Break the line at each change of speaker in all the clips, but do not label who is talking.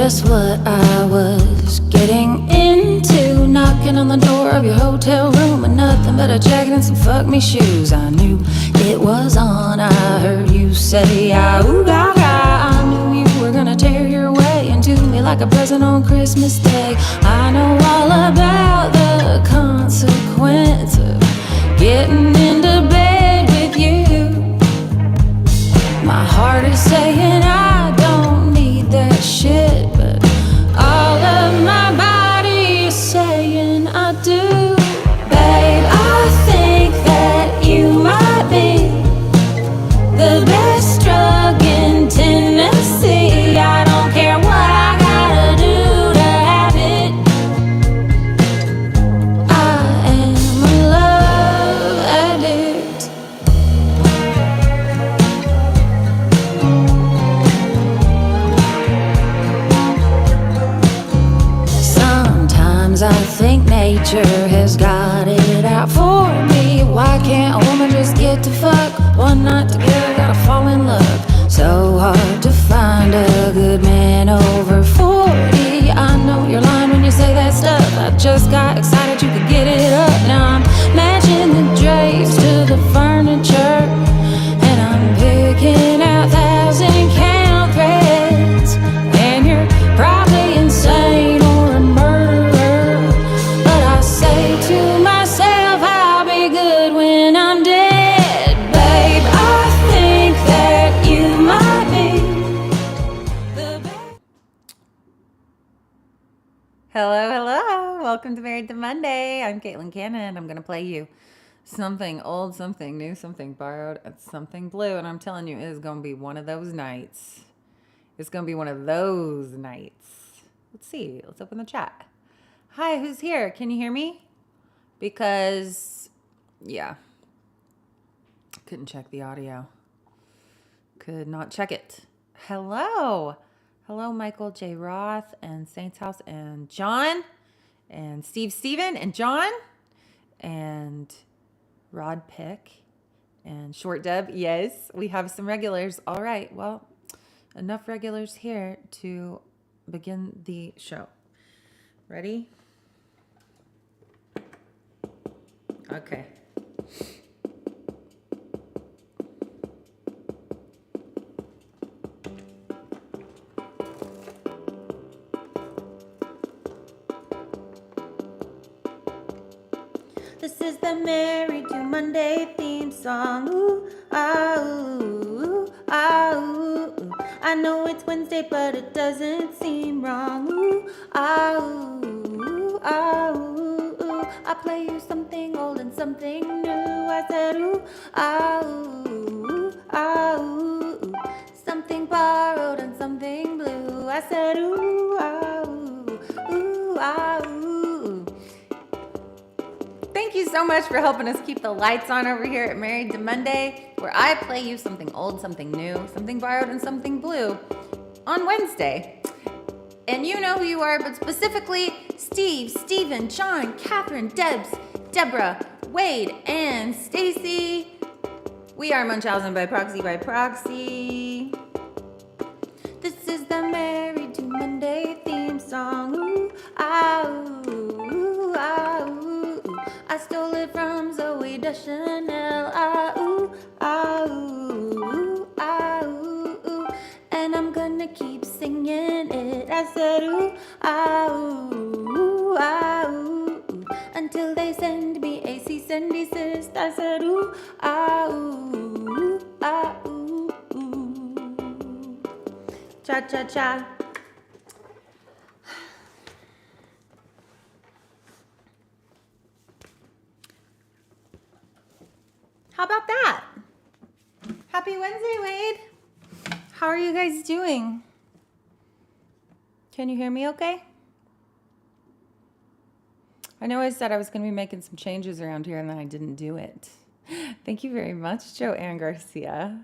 just what I was getting into. Knocking on the door of your hotel room with nothing but a jacket and some fuck me shoes. I knew it was on. I heard you say, "Ooh, gaga." I knew you were gonna tear your way into me like a present on Christmas Day. I know all about the consequence of getting into bed with you. My heart is saying I don't need that shit, but all of my body is saying I do. Babe, I think that you might be the best drug in Tennessee. I don't care what I gotta do to have it. I am a love addict. Sometimes I think nature has got it out for me. Why can't a woman just get to fuck one night together? Gotta fall in love. So hard to find a good man over 40. I know you're lying when you say that stuff. I just got excited you could get it up. Now I'm matching the drapes to the furniture, and I'm picking out 1,000-count threads. And you're probably insane or a murderer, but I say to myself I'll be good when I'm dead. Babe, I think that you might be the best.
Hello, hello. Welcome to Married to Monday. I'm Caitlin Cannon. I'm going to play you something old, something new, something borrowed, and something blue. And I'm telling you, it is going to be one of those nights. It's going to be one of those nights. Let's see. Let's open the chat. Hi, who's here? Can you hear me? Because, yeah, couldn't check the audio. Could not check it. Hello. Hello, Michael J. Roth and Saints House and John and Steven and John and Rod Pick and Short Deb. Yes, we have some regulars. All right. Well, enough regulars here to begin the show. Ready? Okay. This is the Married to Monday theme song. Ooh, ah, ooh, ah, ooh, ooh. I know it's Wednesday, but it doesn't seem wrong. Ooh, ah, ooh, ah, ooh, ooh. I play you something old and something new. I said, ooh, ah, ooh, ah, ooh, ooh. Something borrowed and something blue. I said, ooh, ah, ooh, ah, ooh, ooh. Thank you so much for helping us keep the lights on over here at Married to Monday, where I play you something old, something new, something borrowed, and something blue on Wednesday. And you know who you are, but specifically Steve, Steven, John, Catherine, Debs, Deborah, Wade, and Stacy. We are Munchausen by Proxy. This is the Married to Monday theme song. Ooh, ah, ooh, ah, ooh, ooh. I stole it from Zoe Deschanel. Ah, ooh, ah, ooh, ah, ooh, ooh. And I'm gonna keep singing it. I said, ooh, ah, ooh, ah, ooh, ooh. Until they send me a cease and desist. I said, ooh, ah, ooh, ah, ooh, ooh. Cha, cha, cha. How about that? Happy Wednesday, Wade. How are you guys doing? Can you hear me okay? I know I said I was going to be making some changes around here and then I didn't do it. Thank you very much, Joanne Garcia.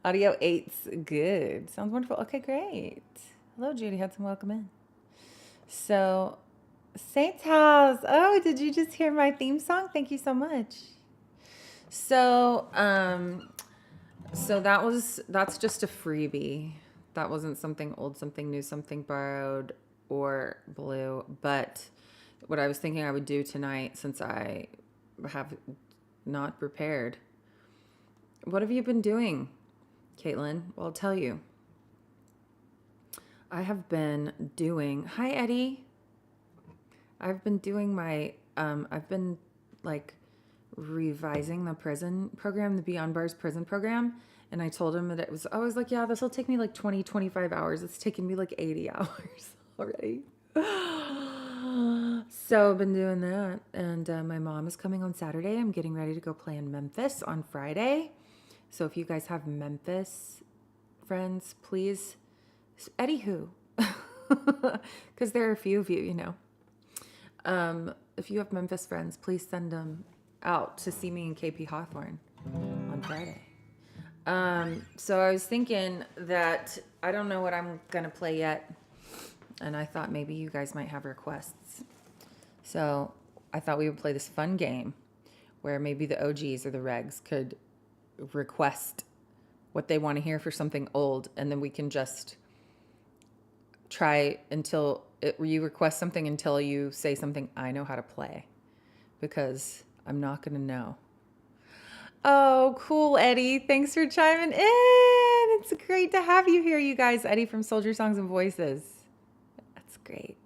Audio 8's good. Sounds wonderful. Okay, great. Hello, Judy Hudson. Welcome in. So, Saints House. Oh, did you just hear my theme song? Thank you so much. So,
So that's just a freebie. That wasn't something old, something new, something borrowed or blue. But what I was thinking I would do tonight, since I have not prepared. What have you been doing, Caitlin? Well, I'll tell you. I have been doing, hi Eddie. I've been doing I've been like revising the prison program, the Beyond Bars prison program. And I told him that I was like, yeah, this will take me like 20, 25 hours. It's taken me like 80 hours already. So I've been doing that. And my mom is coming on Saturday. I'm getting ready to go play in Memphis on Friday. So if you guys have Memphis friends, please, Eddie who? Because there are a few of you, you know. If you have Memphis friends, please send them out to see me in KP Hawthorne on Friday. So I was thinking that I don't know what I'm going to play yet. And I thought maybe you guys might have requests. So I thought we would play this fun game where maybe the OGs or the regs could request what they want to hear for something old. And then we can just try until you request something until you say something I know how to play. Because I'm not going to know. Oh, cool, Eddie. Thanks for chiming in. It's great to have you here, you guys. Eddie from Soldier Songs and Voices. That's great.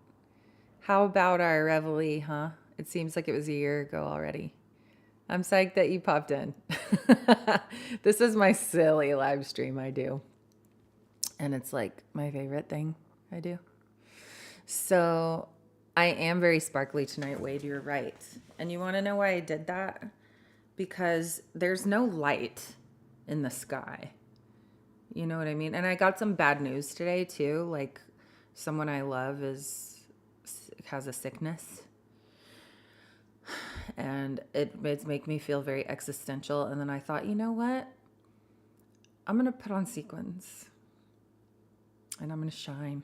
How about our reveille, huh? It seems like it was a year ago already. I'm psyched that you popped in. This is my silly live stream I do. And it's like my favorite thing I do. So I am very sparkly tonight, Wade. You're right. And you want to know why I did that? Because there's no light in the sky. You know what I mean? And I got some bad news today too. Like someone I love has a sickness. And it's make me feel very existential. And then I thought, you know what? I'm going to put on sequins. And I'm going to shine.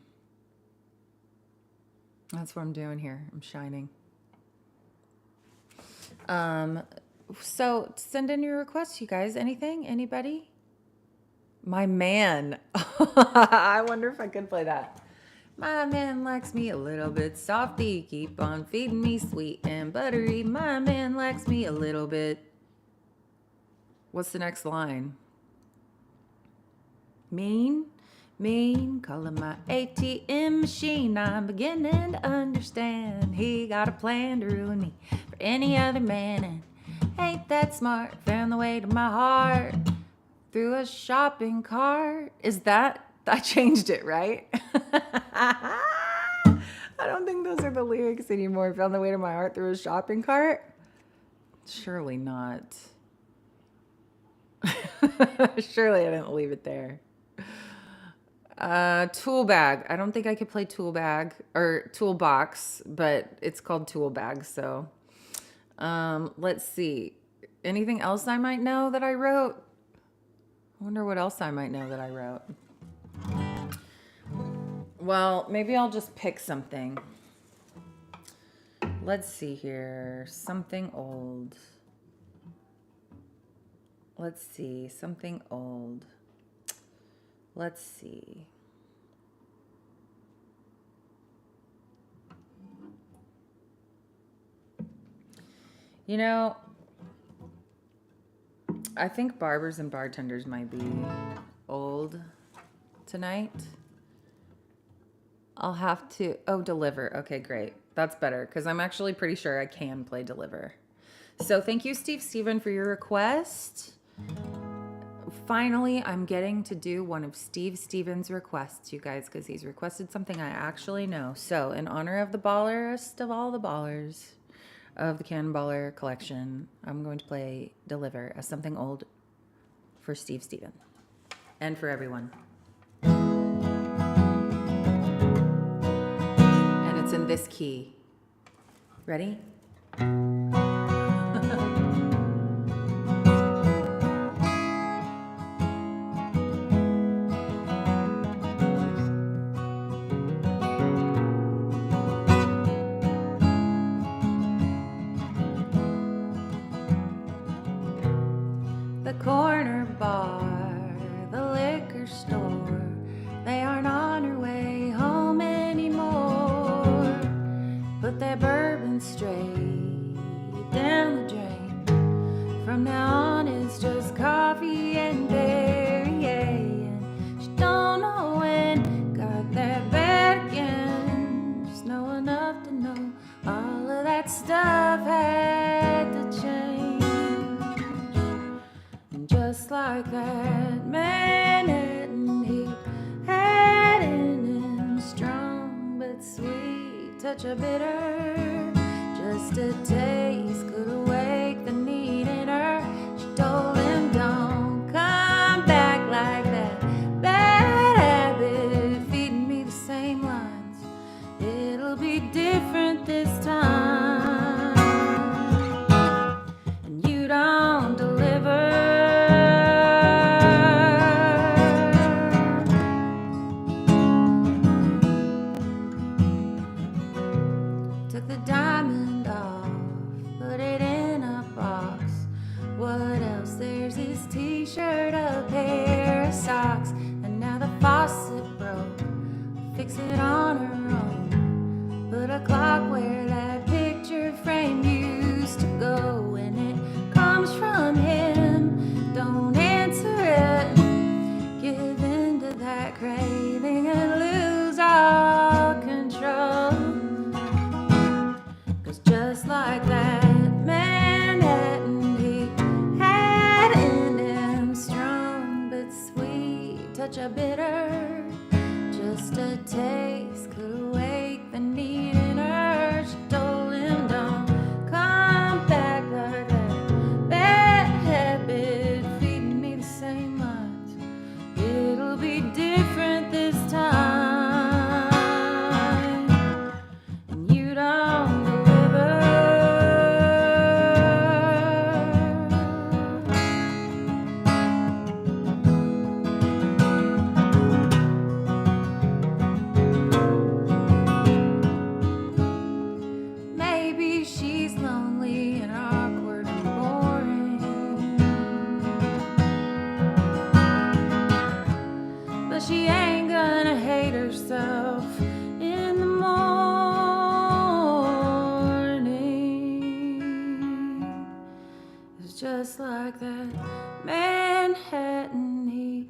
That's what I'm doing here. I'm shining. So send in your requests, you guys. Anything? Anybody? My man. I wonder if I could play that. My man likes me a little bit softy. Keep on feeding me sweet and buttery. My man likes me a little bit. What's the next line? Mean? Calling my ATM machine. I'm beginning to understand. He got a plan to ruin me for any other man. And ain't that smart? Found the way to my heart through a shopping cart. Is that? I changed it, right? I don't think those are the lyrics anymore. Found the way to my heart through a shopping cart? Surely not. Surely I didn't leave it there. Tool bag. I don't think I could play tool bag or toolbox, but it's called tool bag. So, let's see. Anything else I might know that I wrote? I wonder what else I might know that I wrote. Well, maybe I'll just pick something. Let's see here. Something old. Let's see. Something old. Let's see. You know, I think barbers and bartenders might be old tonight. I'll have to, Deliver. Okay, great. That's better because I'm actually pretty sure I can play Deliver. So thank you, Steven, for your request. Finally, I'm getting to do one of Steven's requests, you guys, because he's requested something I actually know. So in honor of the ballerest of all the ballers of the Cannonballer collection, I'm going to play Deliver as something old for Steven and for everyone. And it's in this key. Ready? The corner bar
touch of bitter. Just a taste could awake the need in her. She told him, don't come back like that. Bad habit, feeding me the same lines. It'll be different this time. And you don't deliver. Took the diamond off, put it in a box. What else? There's his t-shirt, a pair of socks, and now the faucet broke. Fix it on her own. Put a clock where that picture frame used to go, and it comes from him. Don't answer it. Give in to that craving and lose all control. Just like that Manhattan, he had in him strong but sweet touch of bitter. Just a taste could awake the need in her. She told him, don't come back like that. Bad habit, feeding me the same lines. It'll be different this time. And you don't. She ain't gonna hate herself in the morning. It's just like that Manhattan, he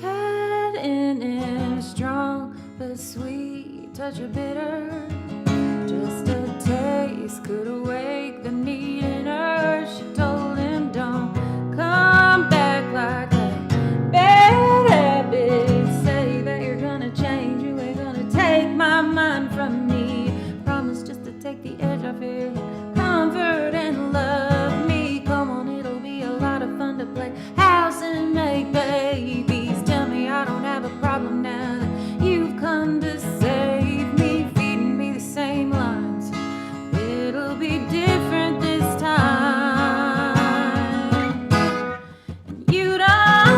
had in him strong but sweet touch of bitter. Just a taste could awake the need in her. She told him, don't come back like that. Bad habit. Take my mind from me. Promise just to take the edge off it. Comfort and love me. Come on, it'll be a lot of fun to play house and make babies. Tell me I don't have a problem now that you've come to save me. Feeding me the same lines. It'll be different this time. And you don't.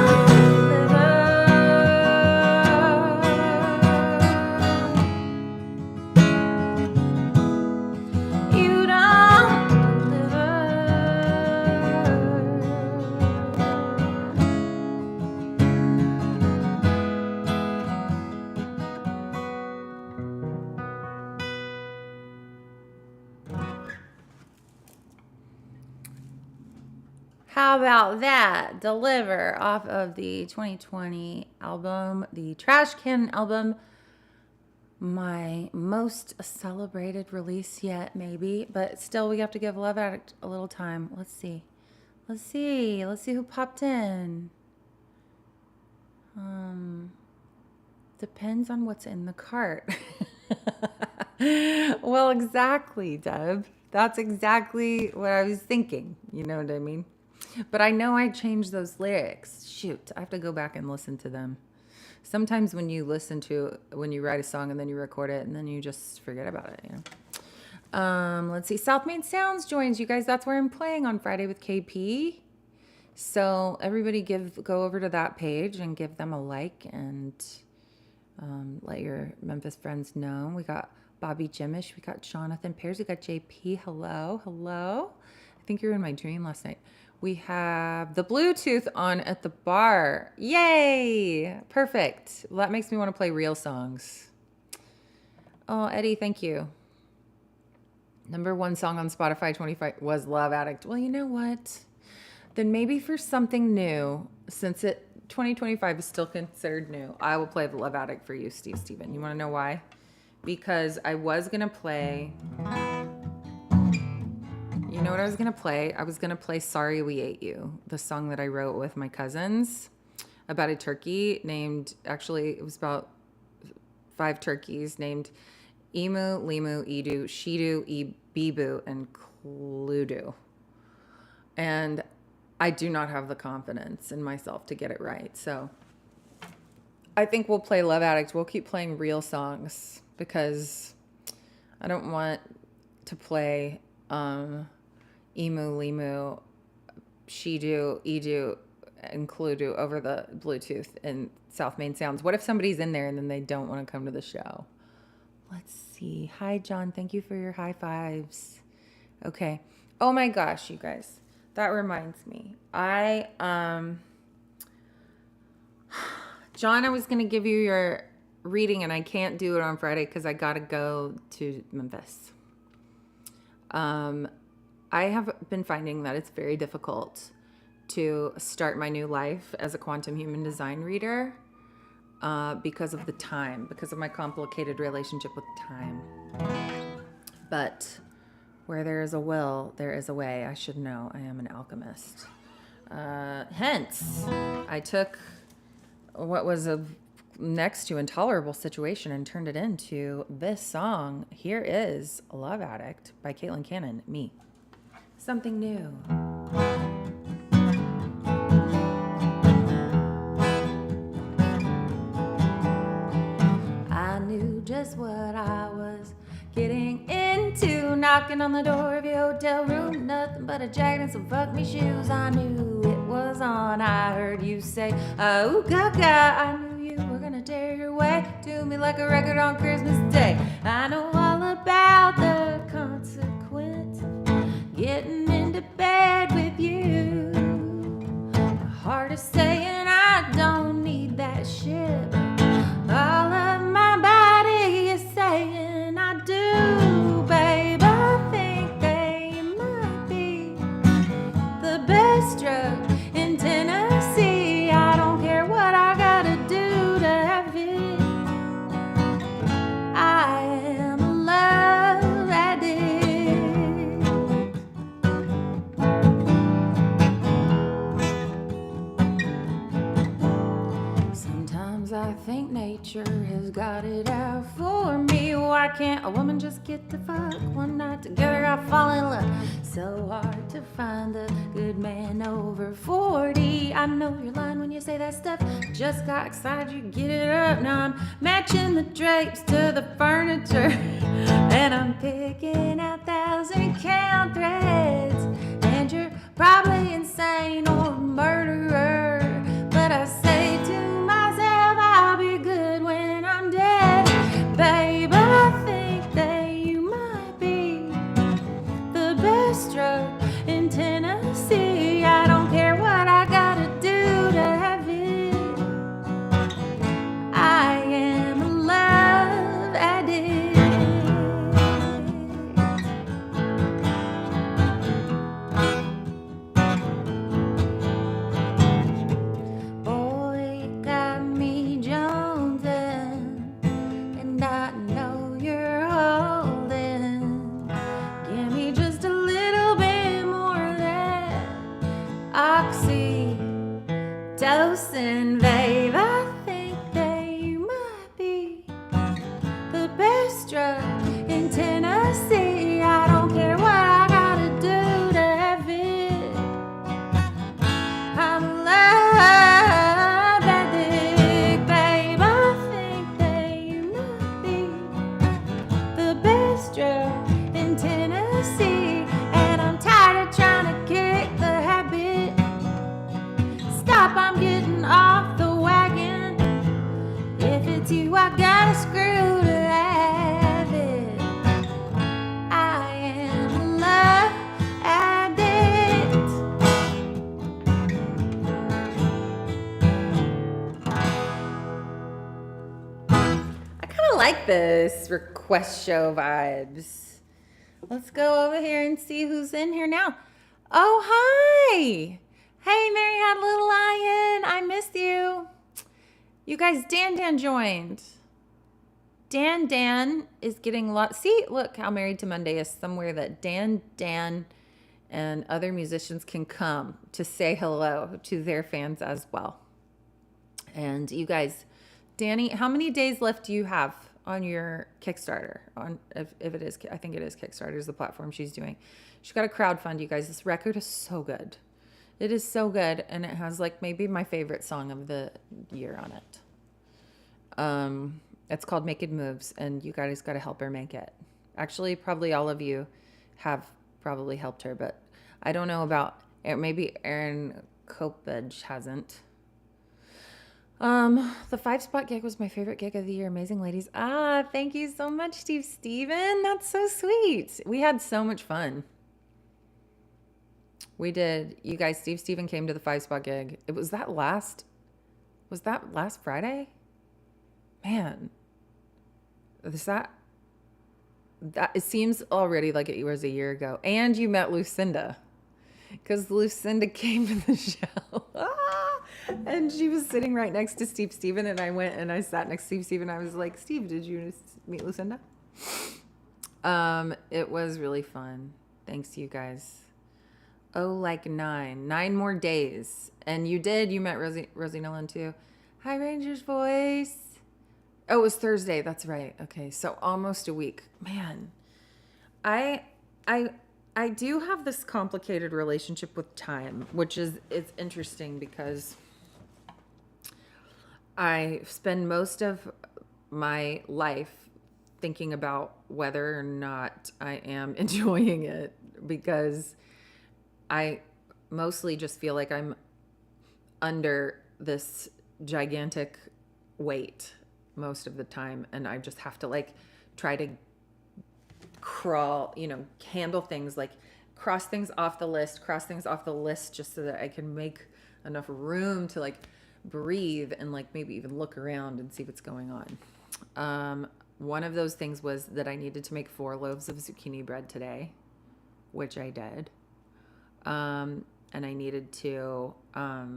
How about that? Deliver off of the 2020 album, the Trash Can album. My most celebrated release yet, maybe. But still, we have to give Love Addict a little time. Let's see. Let's see who popped in. Depends on what's in the cart. Well, exactly, Deb. That's exactly what I was thinking. You know what I mean? But I know I changed those lyrics. Shoot, I have to go back and listen to them. Sometimes when you write a song and then you record it and then you just forget about it, you know. Let's see. South Main Sounds joins you guys. That's where I'm playing on Friday with KP. So everybody go over to that page and give them a like and let your Memphis friends know. We got Bobby Jimish. We got Jonathan Pears. We got JP. Hello. I think you were in my dream last night. We have the Bluetooth on at the bar. Yay! Perfect. Well, that makes me want to play real songs. Oh, Eddie, thank you. Number 1 song on Spotify 25 was Love Addict. Well, you know what? Then maybe for something new, since 2025 is still considered new, I will play the Love Addict for you, Steven. You want to know why? Because I was going to play... You know what I was going to play? I was going to play Sorry We Ate You, the song that I wrote with my cousins about a turkey named, actually, it was about 5 turkeys named
Emu, Limu, Edu, Shidu, Bibu, and Cludu. And I do not have the confidence in myself to get it right. So I think we'll play Love Addict. We'll keep playing real songs because I don't want to play Emu, Limu, Shidu, Edu, and Cludu over the Bluetooth and South Main Sounds. What if somebody's in there and then they don't want to come to the show? Let's see. Hi, John. Thank you for your high fives. Okay. Oh my gosh, you guys. That reminds me. John, I was going to give you your reading and I can't do it on Friday because I got to go to Memphis. I have been finding that it's very difficult to start my new life as a quantum human design reader because of the time, because of my complicated relationship with time. But where there is a will, there is a way. I should know. I am an alchemist. Hence, I took what was a next to intolerable situation and turned it into this song. Here is Love Addict by Caitlin Cannon, me. Something new. I knew just what I was getting into, knocking on the door of your hotel room, nothing but a jacket and some fuck me shoes. I knew it was on. I heard you say, oh gaga. I knew you were gonna tear your way to me like a record on Christmas Day. I know all about the consequence of getting into bed with you. The heart is saying I don't need that shit. All of my body is saying I do, babe. I think they might be the best drug in Tennessee. I don't care what I gotta do to have it. I am a love addict. Sometimes I think nature has got it out for me. Why can't a woman just get to fuck one night together? I fall in love. So hard to find the good man over 40. I know you're lying when you say that stuff. Just got excited, you get it up. Now I'm matching the drapes to the furniture, and I'm picking out 1,000-count threads. And you're probably insane or a murderer, but I say to myself, I'll be good when I'm dead. Babe, I think that you might be the best drug in Tennessee. I don't care what I gotta do to have it. I am a love addict. Boy, you got me jonesing, and I know you're holding. Give me just a little bit more of that oxytocin, babe. I think that you might be the best drug in Tennessee. I don't care what I gotta do to have it. I'm a love addict, babe. I think that you might be the best drug in Tennessee. And I'm tired of trying to kick the habit. Stop, I'm getting off the wagon. If it's you, I gotta screw to have it. I am a love addict. I kind of like this request show vibes. Let's go over here and see who's in here now. Oh, hi. Hey, Mary Had Little Lion. I missed you. You guys, Dan joined. Dan is getting lots. See, look how Married to Monday is somewhere that Dan, and other musicians can come to say hello to their fans as well. And you guys, Danny, how many days left do you have on your Kickstarter. On if it is, I think it is Kickstarter is the platform she's doing. She's got a crowdfund, you guys. This record is so good. It is so good, and it has like maybe my favorite song of the year on it. It's called Making Moves, and you guys got to help her make it. Actually, probably all of you have probably helped her, but I don't know about maybe Aaron Copedge hasn't. The 5-spot gig was my favorite gig of the year. Amazing ladies. Thank you so much, Steve Steven. That's so sweet. We had so much fun. We did. You guys, Steve Steven came to the 5-spot gig. Was that last Friday? Man. That it seems already like it was a year ago. And you met Lucinda. Because Lucinda came to the show. And she was sitting right next to Steve Steven, and I went and I sat next to Steve Steven. I was like, Steve, did you meet Lucinda? It was really fun. Thanks, you guys. Oh, like 9 more days. And you met Rosie Nolan too. Hi, Ranger's voice. Oh, it was Thursday. That's right. Okay. So almost a week, man. I do have this complicated relationship with time, it's interesting because I spend most of my life thinking about whether or not I am enjoying it, because I mostly just feel like I'm under this gigantic weight most of the time, and I just have to like try to crawl, handle things, like cross things off the list just so that I can make enough room to like breathe and like maybe even look around and see what's going on. One of those things was that I needed to make 4 loaves of zucchini bread today, which I did. And I needed to, I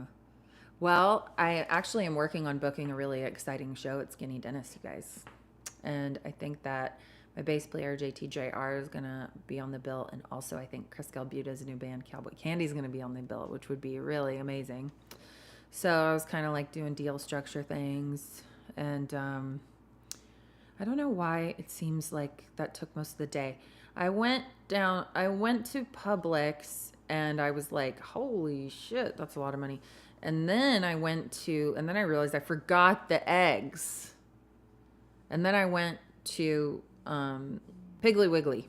actually am working on booking a really exciting show at Skinny Dennis, you guys. And I think that my bass player, JTJR, is going to be on the bill. And also I think Chris Galbuta's new band, Cowboy Candy, is going to be on the bill, which would be really amazing. So I was kind of like doing deal structure things. And I don't know why it seems like that took most of the day. I went to Publix and I was like, holy shit, that's a lot of money. And then I realized I forgot the eggs. And then I went to Piggly Wiggly,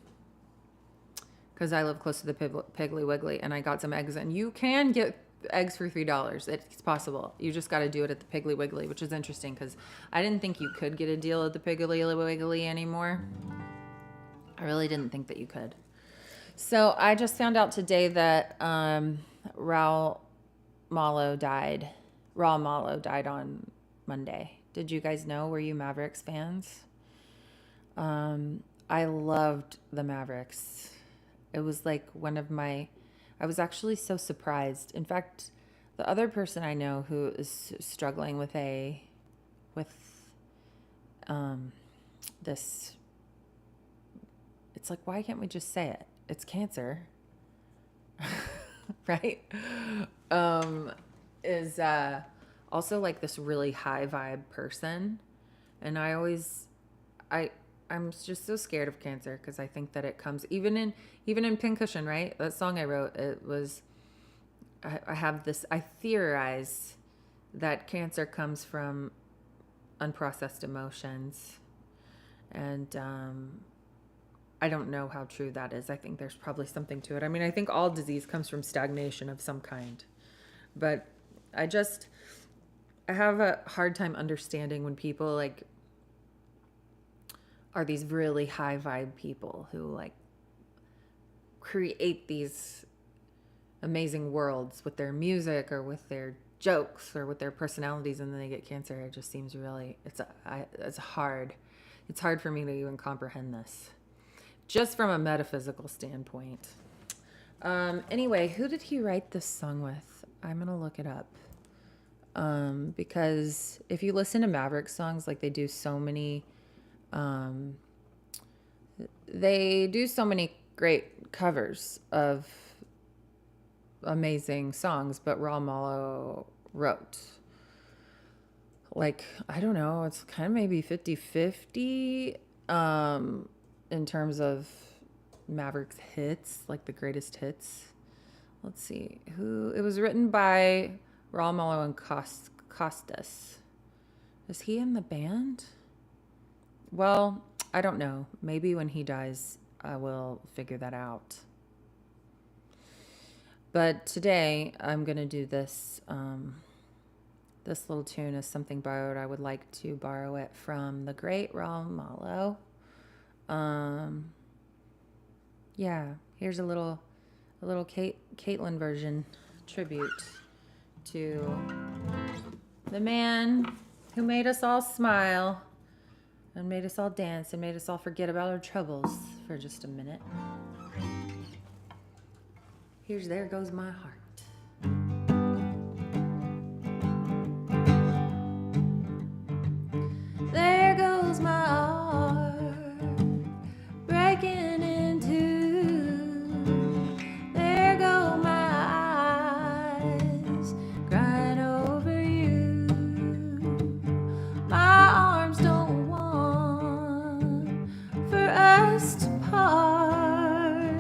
because I live close to the Piggly Wiggly, and I got some eggs. And you can get eggs for $3. It's possible. You just got to do it at the Piggly Wiggly, which is interesting because I didn't think you could get a deal at the Piggly Wiggly anymore. I really didn't think that you could. So I just found out today that Raul Malo died on Monday. Did you guys know? Were you Mavericks fans? I loved the Mavericks. It was like I was actually so surprised. In fact, the other person I know who is struggling with this, it's like, why can't we just say it? It's cancer, right? Is also like this really high vibe person. And I'm just so scared of cancer because I think that it comes even in Pincushion, right? That song I wrote, I theorize that cancer comes from unprocessed emotions. And I don't know how true that is. I think there's probably something to it. I mean, I think all disease comes from stagnation of some kind. But I have a hard time understanding when people like are these really high vibe people who like create these amazing worlds with their music or with their jokes or with their personalities, and then they get cancer. It just seems really, it's hard. It's hard for me to even comprehend this, just from a metaphysical standpoint. Anyway, who did he write this song with? I'm going to look it up. Because if you listen to Maverick songs, like they do so many great covers of amazing songs, but Raul Malo wrote like, I don't know, it's kind of maybe 50-50 in terms of Maverick's hits, like the greatest hits. Let's see. It was written by Raul Malo and Costas. Is he in the band? Well, I don't know. Maybe when he dies, I will figure that out. But today, I'm going to do this. This little tune is something borrowed. I would like to borrow it from the great Raul Malo. Yeah, here's a little Caitlin version tribute to the man who made us all smile and made us all dance and made us all forget about our troubles for just a minute. Here's There Goes My Heart. There goes my heart breaking in two. There go my eyes crying over you. My arms don't want for us to part.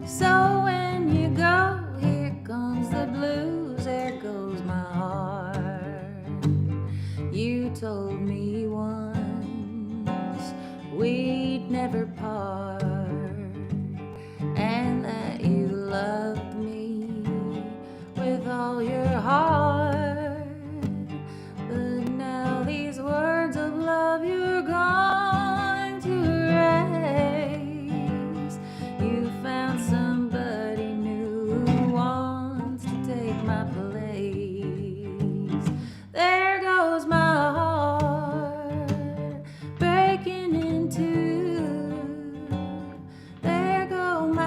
So when you go, here comes the blues. There goes my heart. You told me once we'd never part, and that you loved me with all your heart. But now these words of love you're going to erase. You found somebody new who wants to take my place. There goes my heart breaking in two. There go my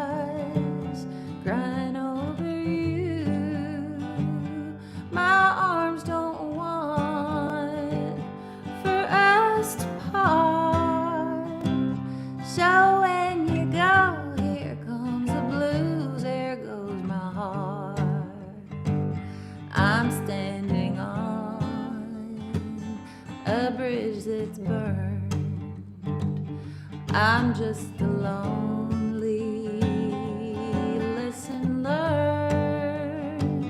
eyes crying over you. My arms don't want for us to part. So when you go, here comes the blues. There goes my heart. I'm standing on a bridge that's burned. I'm just a lonely lesson learned.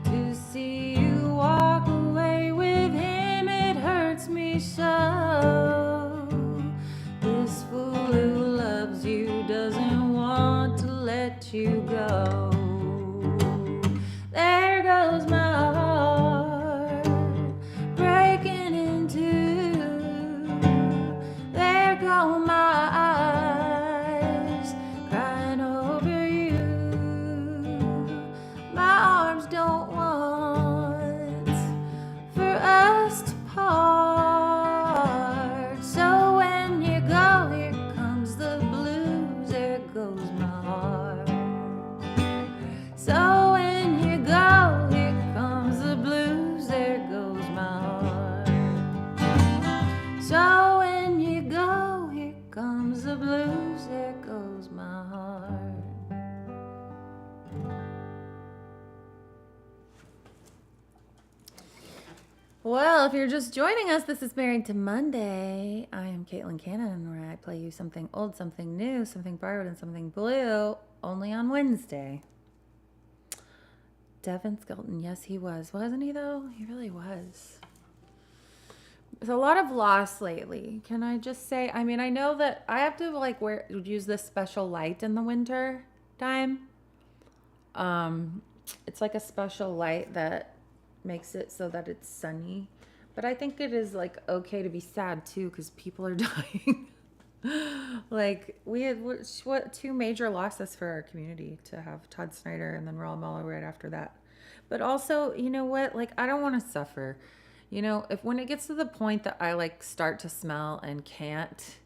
To see you walk away with him, it hurts me so. This fool who loves you doesn't want to let you go. There goes my heart breaking in two. There go my eyes crying over you. My arms don't want for us to part. So when you go, here comes the blues. There goes my heart. So when you go, here comes the blues. There goes my heart. So when you go, here comes the blues. There goes my heart. Well, if you're just joining us, this is Married to Monday. I am Caitlin Cannon, where I play you something old, something new, something borrowed, and something blue, only on Wednesday. Devin Skelton, yes, he was. Wasn't he, though? He really was. There's a lot of loss lately. Can I just say, I mean, I know that I have to, use this special light in the winter time. It's like a special light that makes it so that it's sunny. But I think it is, okay to be sad, too, because people are dying. We had, two major losses for our community to have Todd Snyder and then Raul Malo right after that. But also, you know what? I don't want to suffer. When it gets to the point that I, start to smell and can't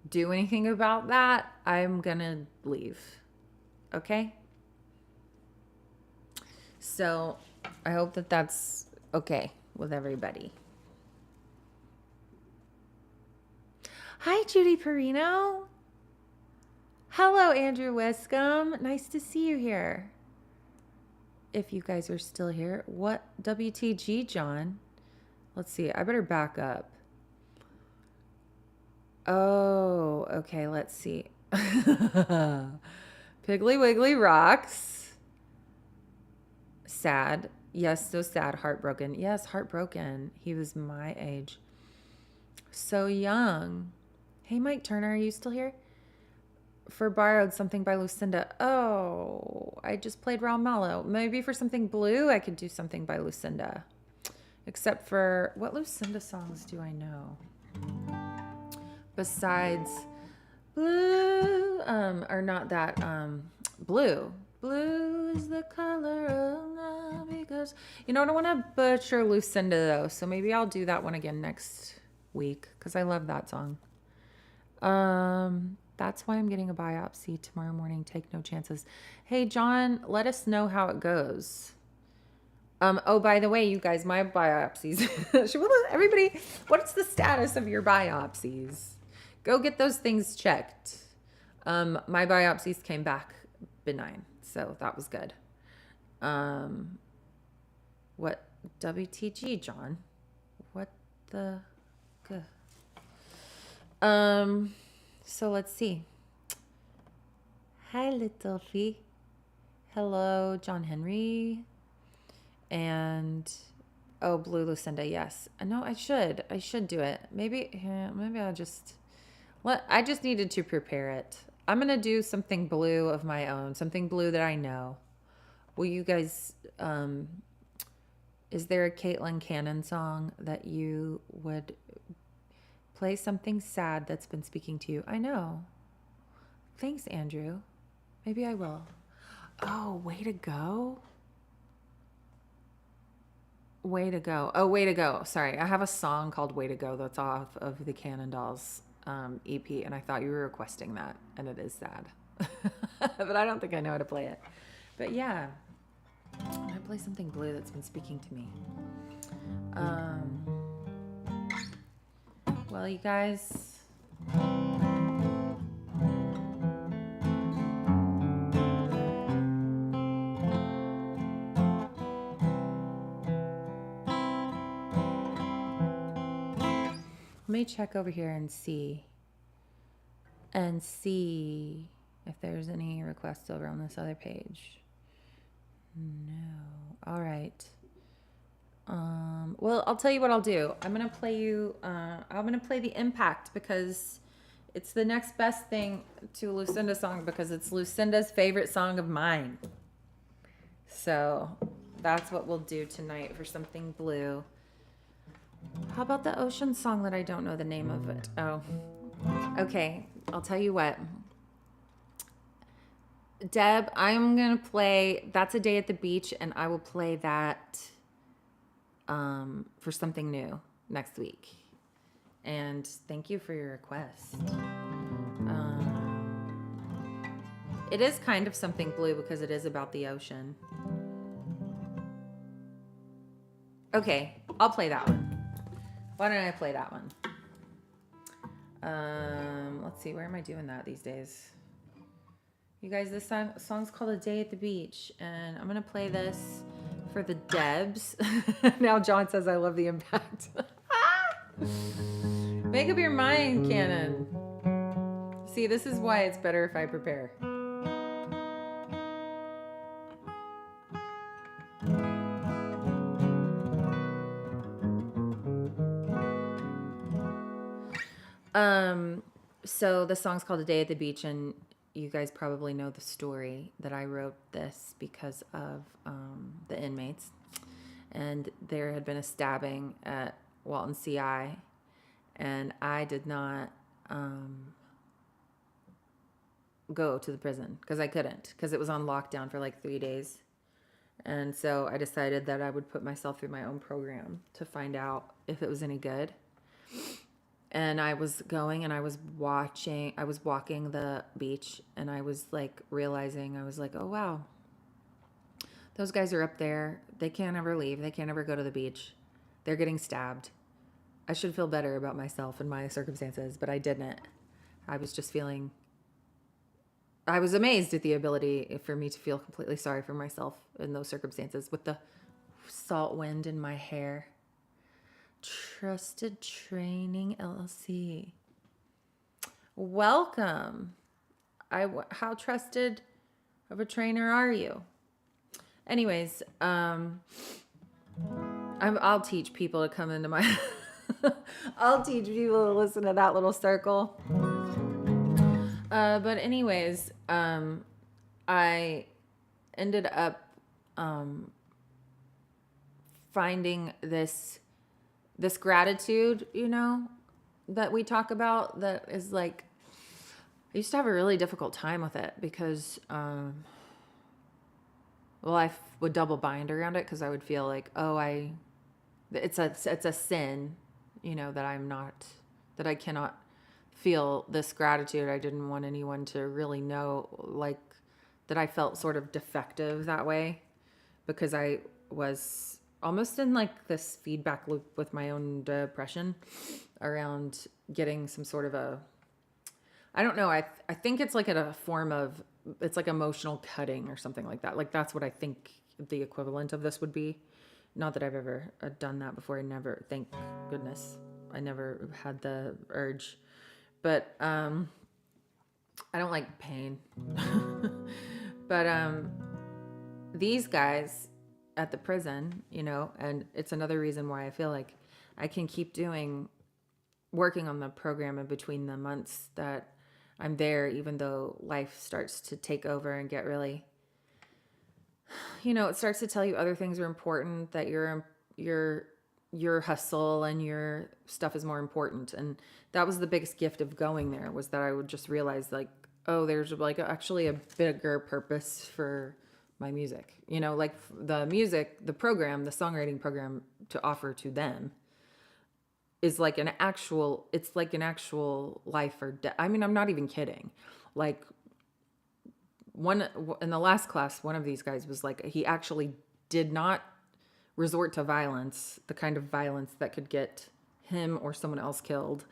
do anything about that, I'm going to leave. Okay? So I hope that that's okay with everybody. Hi, Judy Perino. Hello, Andrew Westcomb. Nice to see you here. If you guys are still here, what WTG, John? Let's see. I better back up. Oh, okay. Let's see. Piggly Wiggly rocks. Sad. Yes, so sad. Heartbroken. Yes, heartbroken. He was my age. So young. Hey, Mike Turner, are you still here? For Borrowed, something by Lucinda. Oh, I just played Raul Malo. Maybe for something blue, I could do something by Lucinda. Except for, what Lucinda songs do I know? Besides blue, or not that, blue. Blue is the color of love because, you know, I don't want to butcher Lucinda though, so maybe I'll do that one again next week because I love that song. That's why I'm getting a biopsy tomorrow morning. Take no chances. Hey, John, let us know how it goes. Oh, by the way, you guys, my biopsies. Everybody, what's the status of your biopsies? Go get those things checked. My biopsies came back benign, so that was good. What WTG, John? What the? Good. So let's see. Hi, little fee. Hello, John Henry. And blue Lucinda, yes. No, I should do it. Maybe I just needed to prepare it. I'm gonna do something blue of my own, something blue that I know. Will you guys? Is there a Caitlin Cannon song that you would play? Something sad that's been speaking to you? I know. Thanks, Andrew. Maybe I will. Oh, way to go. Way to go. Oh, way to go. Sorry. I have a song called Way to Go that's off of the Cannon Dolls EP, and I thought you were requesting that, and it is sad. But I don't think I know how to play it. But yeah, I'm going to play something blue that's been speaking to me. Well, you guys... Let me check over here and see if there's any requests over on this other page. No. All right. Well, I'll tell you what I'll do. I'm going to play the Impact because it's the next best thing to a Lucinda song because it's Lucinda's favorite song of mine. So that's what we'll do tonight for something blue. How about the ocean song that I don't know the name of it? Oh, okay. I'll tell you what. Deb, I'm going to play That's a Day at the Beach, and I will play that for something new next week. And thank you for your request. It is kind of something blue because it is about the ocean. Okay, I'll play that one. Why don't I play that one? Let's see. Where am I doing that these days? You guys, this song's called A Day at the Beach, and I'm going to play this for the Debs. Now John says I love the Impact. Make up your mind, Cannon. See, this is why it's better if I prepare. So the song's called A Day at the Beach, and you guys probably know the story that I wrote this because of the inmates. And there had been a stabbing at Walton CI, and I did not go to the prison because I couldn't, because it was on lockdown for like 3 days. And so I decided that I would put myself through my own program to find out if it was any good. And I was going and I was walking the beach, and I was like realizing, I was like, oh wow, those guys are up there. They can't ever leave. They can't ever go to the beach. They're getting stabbed. I should feel better about myself and my circumstances, but I didn't. I was amazed at the ability for me to feel completely sorry for myself in those circumstances with the salt wind in my hair. Trusted Training LLC. Welcome. How trusted of a trainer are you? Anyways, I'll teach people to come into my I'll teach people to listen to that little circle. But anyways, I ended up finding this gratitude, that we talk about, that is like, I used to have a really difficult time with it because, I would double bind around it because I would feel like, it's a sin, that I cannot feel this gratitude. I didn't want anyone to really know, like, that I felt sort of defective that way, because I was almost in like this feedback loop with my own depression around getting some sort of I don't know. I think it's like a form of, it's like emotional cutting or something like that. Like, that's what I think the equivalent of this would be. Not that I've ever done that before. Thank goodness, I never had the urge. But I don't like pain. But these guys at the prison, and it's another reason why I feel like I can keep working on the program in between the months that I'm there, even though life starts to take over and get really, it starts to tell you other things are important, that your hustle and your stuff is more important. And that was the biggest gift of going there, was that I would just realize, like, oh, there's like actually a bigger purpose for my music, like the music, the program, the songwriting program to offer to them is like it's like an actual life or death. I mean, I'm not even kidding. Like, in the last class, one of these guys was like, he actually did not resort to violence, the kind of violence that could get him or someone else killed,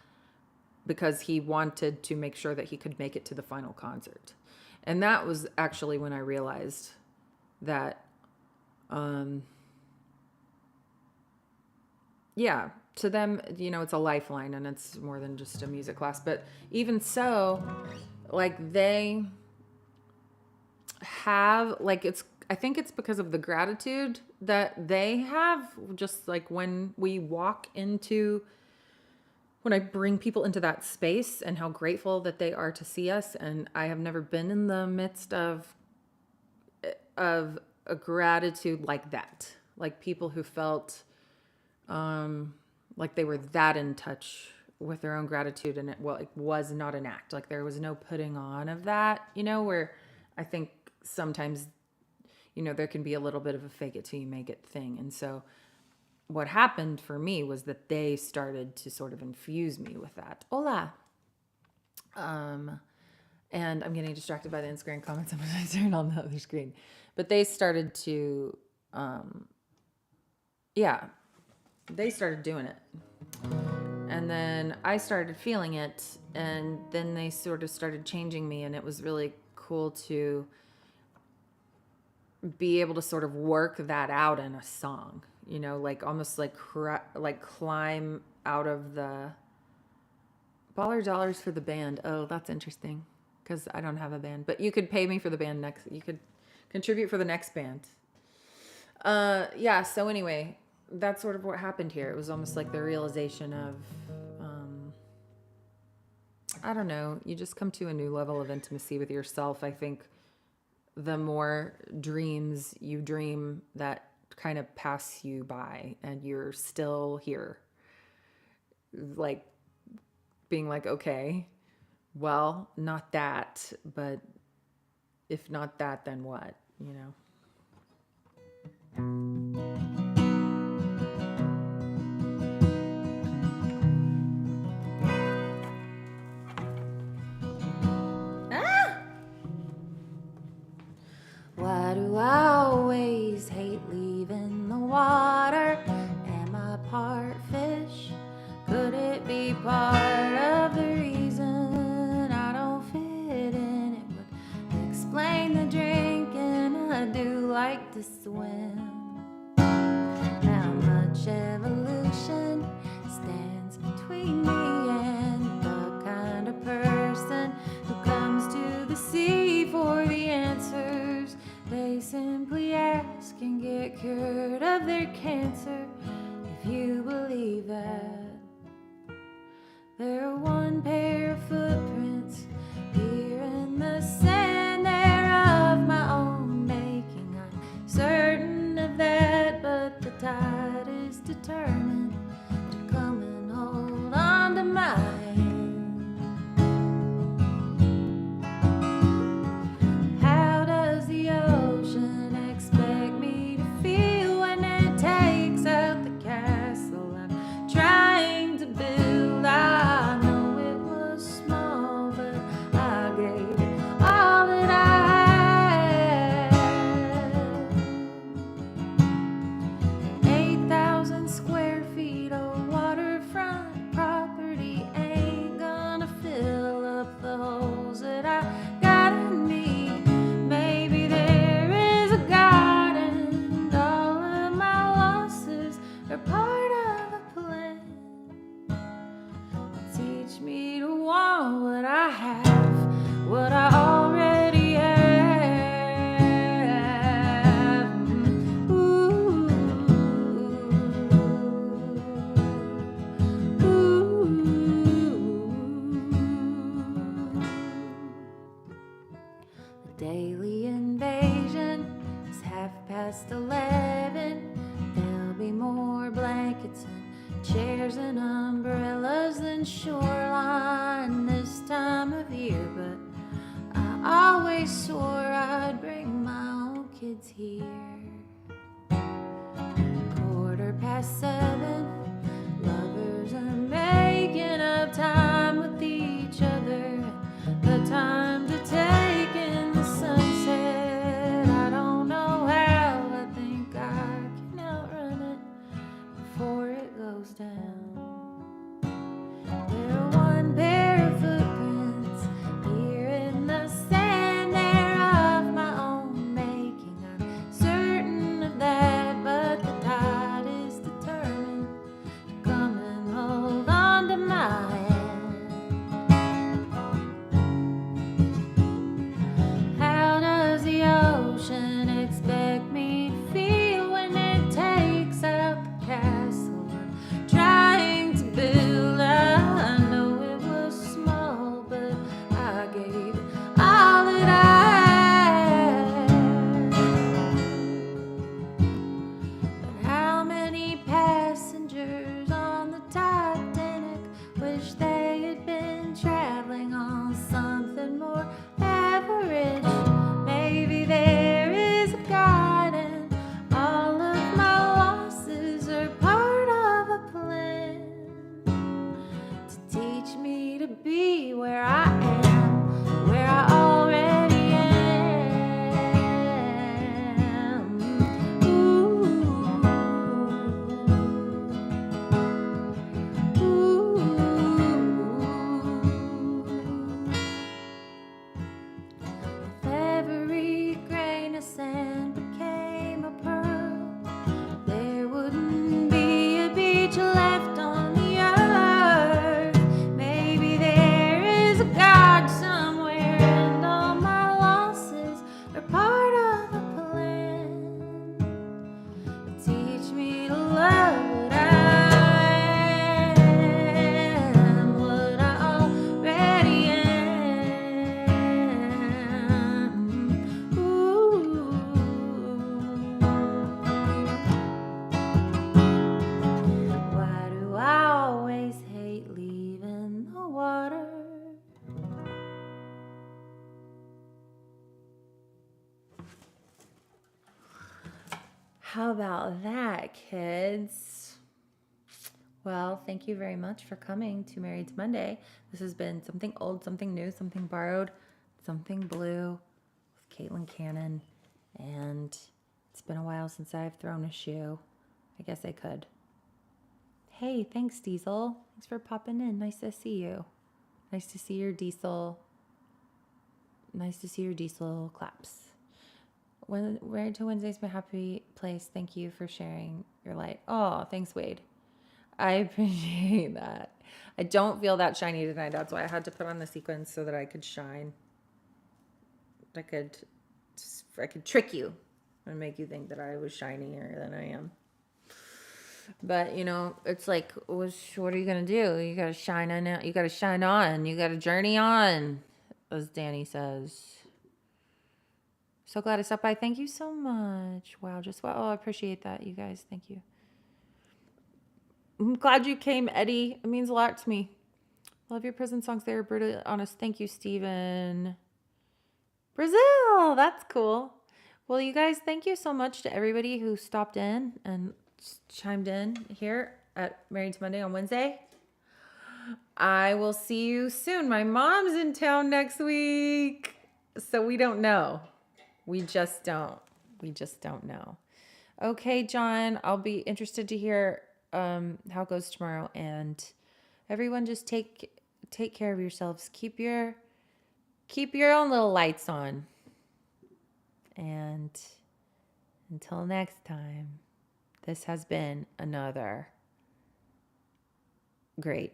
because he wanted to make sure that he could make it to the final concert. And that was actually when I realized that, to them, it's a lifeline, and it's more than just a music class. But even so, like, they have, like, I think it's because of the gratitude that they have, just like when I bring people into that space, and how grateful that they are to see us. And I have never been in the midst of a gratitude like that. Like, people who felt like they were that in touch with their own gratitude, and it was not an act. Like, there was no putting on of that, where I think sometimes, there can be a little bit of a fake it till you make it thing. And so what happened for me was that they started to sort of infuse me with that. Hola. And I'm getting distracted by the Instagram comments. I'm going to turn on the other screen. But they started to, they started doing it. And then I started feeling it, and then they sort of started changing me, and it was really cool to be able to sort of work that out in a song, like almost like climb out of the $dollars for the band. Oh, that's interesting, because I don't have a band, but you could pay me for the band next. You could contribute for the next band. So anyway, that's sort of what happened here. It was almost like the realization of, I don't know, you just come to a new level of intimacy with yourself. I think the more dreams you dream that kind of pass you by, and you're still here, like being like, okay, well, not that, but if not that, then what,
Why do I always hate leaving the water? Am I part fish? Could it be part of the reason I don't fit in? It would explain the drinking. I do like to swim. How much evolution There are one pair of footprints here in the sand. They're of my own making. I'm certain of that, but the tide is determined to come and hold on to my hand. How does the ocean expect me to feel when it takes out the castle I'm trying to build? I know it was small, but I gave it all that I had. 8,000 square feet of waterfront property ain't gonna fill up the holes that I got in me. Maybe there is a God, and all of my losses are part of a plan. Teach me to want what I have, what I already have. Ooh, The daily invasion is 11:30. There'll be more blankets and chairs and umbrellas than shoreline this time of year, but I always swore I'd bring my own kids here. 7:15, lovers are making up time with each other. The time to take in the sunset. I don't know how, I think I can outrun it before it goes down. There are one pair of footprints here in the sand. They're of my own making. I'm certain of that, but the tide is determined to come and hold on to my hand. How does the ocean expect me to feel when it takes out the castle I'm trying to build? I know it was small, but I gave it all that I had. But how many passengers on the Titanic wish they had been traveling on something more average? Maybe there is a God, and all of my losses are part of a plan to teach me to be where I am, where I already am. Ooh, If every grain of sand became a pearl, there wouldn't be a beach left on the earth. Maybe there is a God somewhere, and all my losses are part of a plan. Teach me to love what I am, what I already am. Ooh. Why do I always hate leaving the water? How about that, kids? Well, thank you very much for coming to Married to Monday. This has been something old, something new, something borrowed, something blue with Caitlin Cannon. And it's been a while since I've thrown a shoe. I guess I could. Hey, thanks, Diesel. Thanks for popping in. Nice to see you. Nice to see your diesel. Nice to see your diesel claps. Married to Wednesday's my happy place. Thank you for sharing your light. Oh, thanks, Wade. I appreciate that. I don't feel that shiny tonight. That's why I had to put on the sequins so that I could shine. I could trick you and make you think that I was shinier than I am.
But you know, it's like, what are you gonna do? You gotta shine on. You gotta shine on. You gotta journey on, as Danny says. So glad I stopped by. Thank you so much. Wow, I appreciate that, you guys. Thank you. I'm glad you came, Eddie. It means a lot to me. Love your prison songs. They were brutally honest. Thank you, Steven. Brazil. That's cool. Well, you guys, thank you so much to everybody who stopped in and chimed in here at Married to Monday on Wednesday. I will see you soon. My mom's in town next week. So we don't know. We just don't know. Okay, John, I'll be interested to hear how it goes tomorrow. And everyone just take care of yourselves. Keep your own little lights on. And until next time, this has been another great